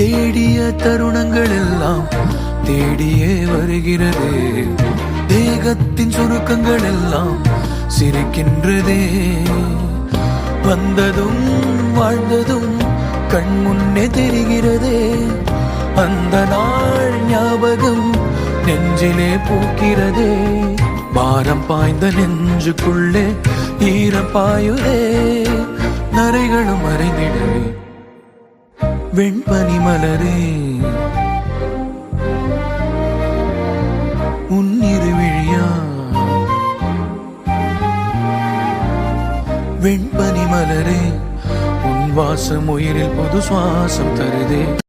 தேடிய தருணங்கள் எல்லாம் தேடியே வருகிறது. தேகத்தின் சுருக்கங்கள் எல்லாம் சிரிக்கின்றதே. வந்ததும் வாழ்ந்ததும் கண் முன்னே தெரிகிறதே. அந்த நாள் ஞாபகம் நெஞ்சிலே பூக்கிறதே. பாரம் பாய்ந்த நெஞ்சுக்குள்ளே ஈரம் பாயுதே. நரைகளும் மறைந்திடவே வெண்பனி மலரே உன்னிரு விழியா. வெண்பனி மலரே உன் வாசம் உயிரில் புது சுவாசம் தருதே.